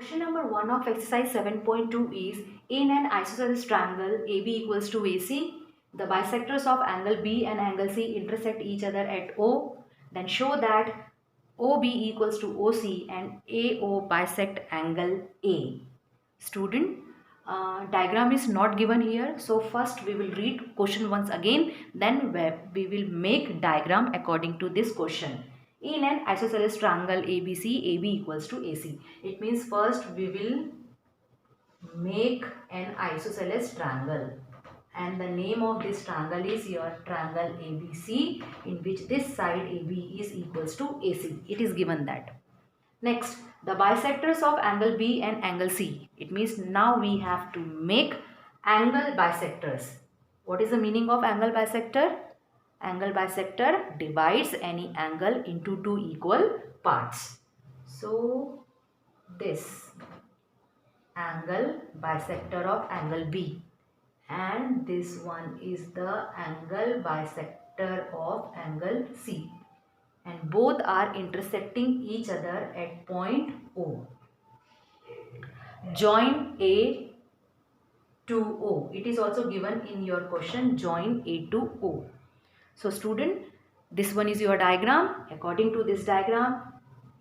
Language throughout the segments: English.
Question number 1 of exercise 7.2 is in an isosceles triangle AB equals to AC, the bisectors of angle B and angle C intersect each other at O. Then show that OB equals to OC and AO bisect angle A. Student, diagram is not given here. So first we will read question once again. Then we will make diagram according to this question. In an isosceles triangle ABC, AB equals to AC. It means first we will make an isosceles triangle. And the name of this triangle is your triangle ABC, in which this side AB is equals to AC. It is given that. Next, the bisectors of angle B and angle C. It means now we have to make angle bisectors. What is the meaning of angle bisector? Angle bisector divides any angle into two equal parts. So, this angle bisector of angle B, and this one is the angle bisector of angle C, and both are intersecting each other at point O. Join A to O. It is also given in your question, join A to O. So student, this one is your diagram. According to this diagram,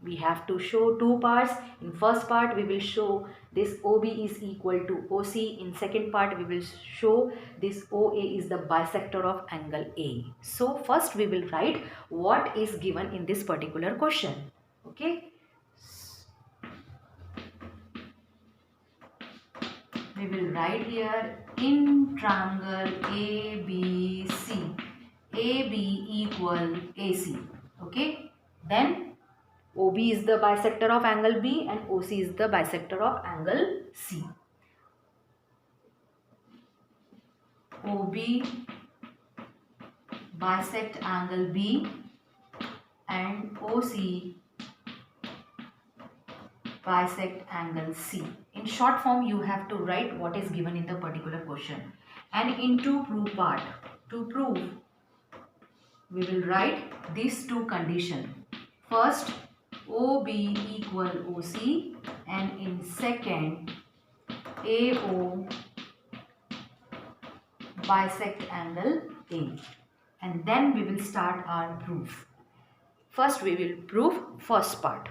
we have to show two parts. In first part, we will show this OB is equal to OC. In second part, we will show this OA is the bisector of angle A. So first we will write what is given in this particular question. Okay. We will write here in triangle ABC, AB equal AC. Okay. Then OB is the bisector of angle B and OC is the bisector of angle C. OB bisect angle B and OC bisect angle C. In short form, you have to write what is given in the particular question. And in to prove, we will write these two conditions. First, OB equal OC, and in second, AO bisect angle A. And then we will start our proof. First we will prove first part.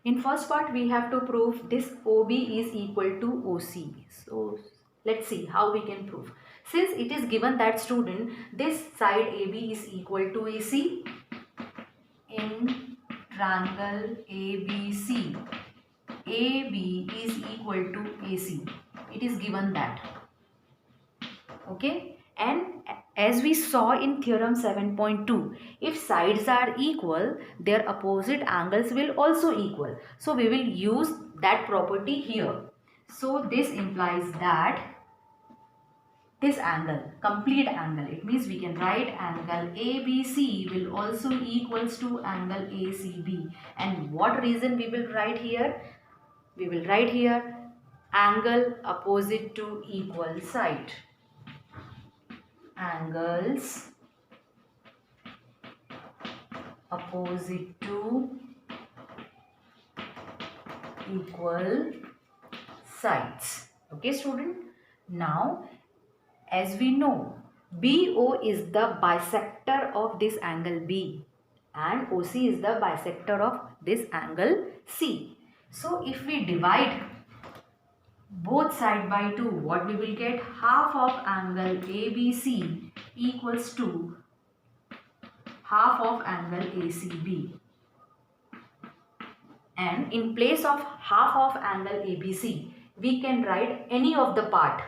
In first part we have to prove this OB is equal to OC. So let's see how we can prove. Since it is given that student, this side AB is equal to AC, in triangle ABC, AB is equal to AC. It is given that. Okay. And as we saw in theorem 7.2, if sides are equal, their opposite angles will also equal. So we will use that property here. So this implies that this angle, complete angle, it means we can write angle ABC will also equals to angle ACB. And what reason we will write here? We will write here angle opposite to equal side. Angles opposite to equal sides. Okay, student. Now, as we know, BO is the bisector of this angle B and OC is the bisector of this angle C. So, if we divide both side by 2, what we will get? Half of angle ABC equals to half of angle ACB. And in place of half of angle ABC, we can write any of the part.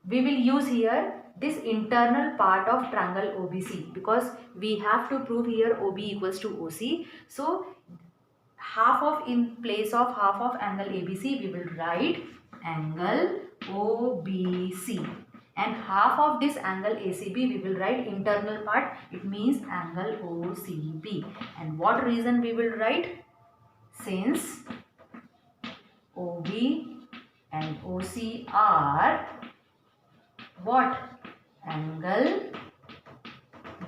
We will use here this internal part of triangle OBC because we have to prove here OB equals to OC. So half of, in place of half of angle ABC, we will write angle OBC, and half of this angle ACB we will write internal part, it means angle OCB. And what reason we will write? Since OB and OC are what? Angle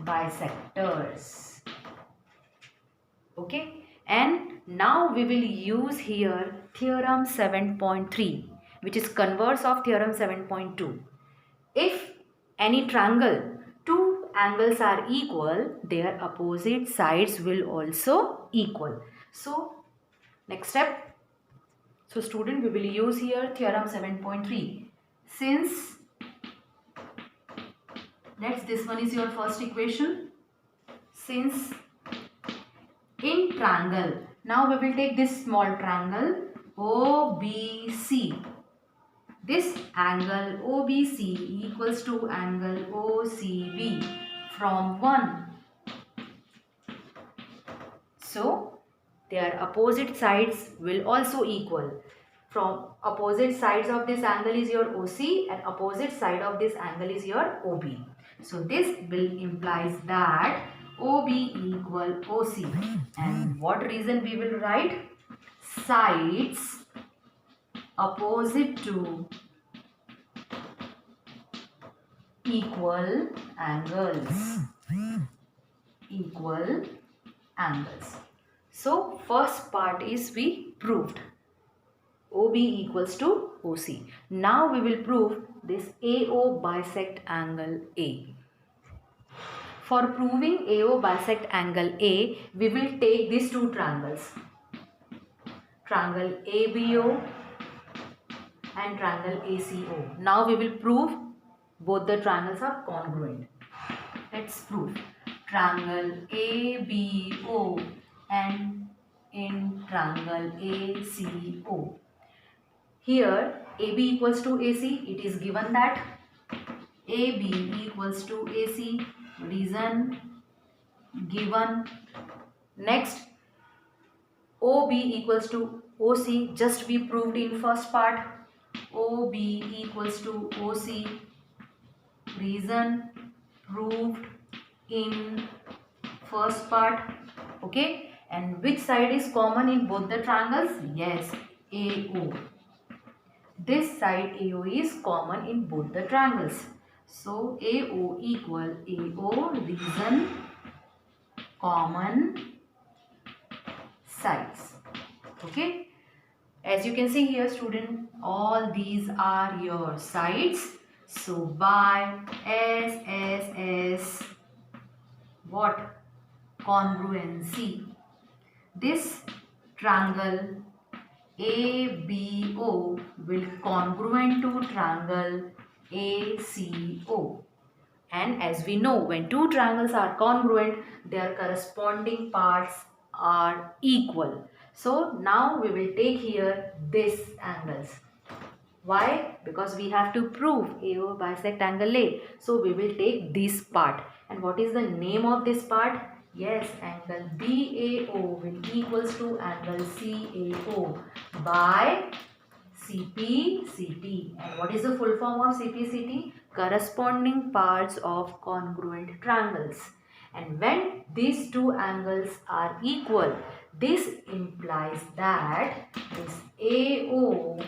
bisectors. Okay. And Now we will use here theorem 7.3, which is converse of theorem 7.2. If any triangle, two angles are equal, their opposite sides will also equal. So next step. So student, we will use here theorem 7.3. Since this one is your first equation. Since in triangle, now we will take this small triangle OBC. This angle OBC equals to angle OCB from 1. So their opposite sides will also equal. From opposite sides of this angle is your OC and opposite side of this angle is your OB. So this will implies that OB equal OC. And what reason we will write? Sides opposite to equal angles. Equal angles. So first part is we proved. OB equals to OC. Now we will prove this AO bisect angle A. For proving AO bisect angle A, we will take these two triangles. Triangle ABO and triangle ACO. Now we will prove both the triangles are congruent. Let's prove. Triangle ABO and in triangle ACO. Here AB equals to AC. It is given that AB equals to AC. Reason given. Next, OB equals to OC. Just we proved in first part. OB equals to OC. Reason proved in first part. Okay. And which side is common in both the triangles? Yes, AO. This side AO is common in both the triangles. So AO equal AO, reason common sides. Okay. As you can see here, student, all these are your sides. So by S, what? Congruency. This triangle ABO will congruent to triangle ACO. And as we know, when two triangles are congruent, their corresponding parts are equal. So now we will take here this angles. Why? Because we have to prove AO bisect angle A. So we will take this part. And what is the name of this part? Yes, angle BAO will equals to angle CAO by CP. And what is the full form of CP? Corresponding parts of congruent triangles. And when these two angles are equal, this implies that this AO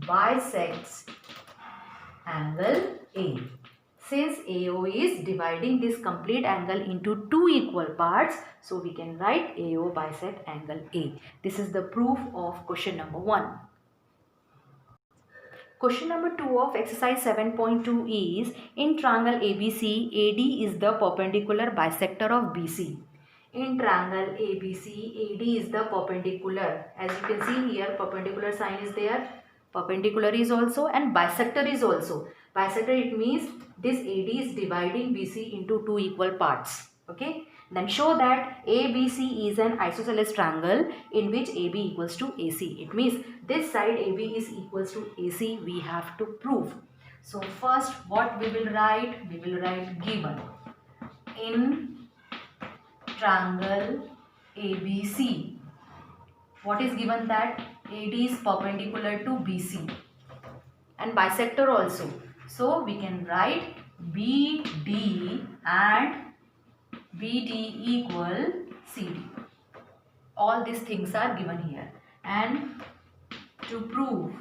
bisects angle A. Since AO is dividing this complete angle into two equal parts, so we can write AO bisect angle A. This is the proof of question number 1. Question number 2 of exercise 7.2 is, in triangle ABC, AD is the perpendicular bisector of BC. In triangle ABC, AD is the perpendicular. As you can see here, perpendicular sign is there. Perpendicular is also and bisector is also. Bisector, it means this AD is dividing BC into two equal parts. Okay. Then show that ABC is an isosceles triangle in which AB equals to AC. It means this side AB is equals to AC. We have to prove. So first what we will write? We will write given. In triangle ABC, what is given? That AD is perpendicular to BC and bisector also. So we can write BD and BD equal CD. All these things are given here. And to prove,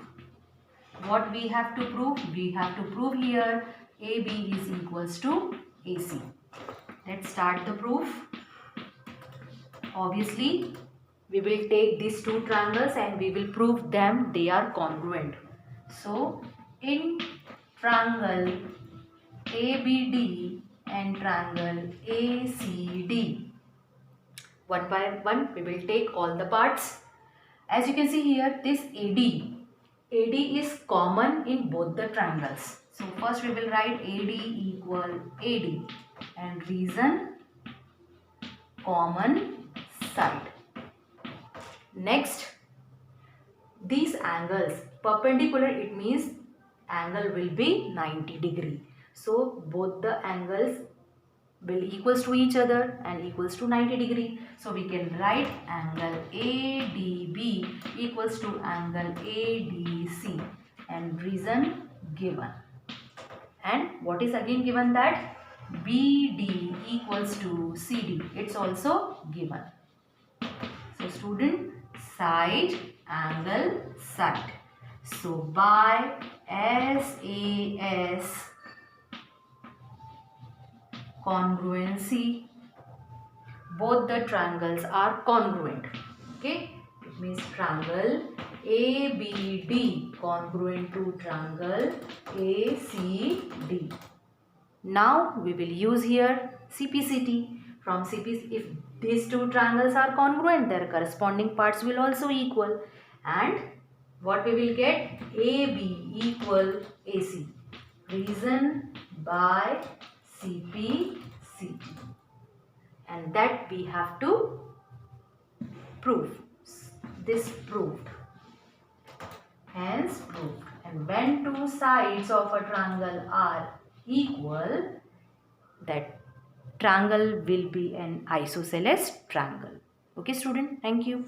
what we have to prove? We have to prove here AB is equals to AC. Let's start the proof. Obviously, we will take these two triangles and we will prove them they are congruent. So in triangle ABD and triangle ACD, one by one we will take all the parts. As you can see here, this AD is common in both the triangles. So first we will write AD equal AD and reason common side. Next, these angles perpendicular, it means angle will be 90 degree. So both the angles will equals to each other and equals to 90 degree. So we can write angle ADB equals to angle ADC and reason given. And what is again given, that BD equals to CD. It's also given. So student, side, angle, side. So by SAS congruency, both the triangles are congruent. Okay, it means triangle ABD congruent to triangle ACD. Now we will use here CPCT. From CPCT, if these two triangles are congruent, their corresponding parts will also equal, and what we will get, AB equal AC. Reason by CPCT, and that we have to prove. This proved, hence proved. And when two sides of a triangle are equal, that triangle will be an isosceles triangle. Okay student, thank you.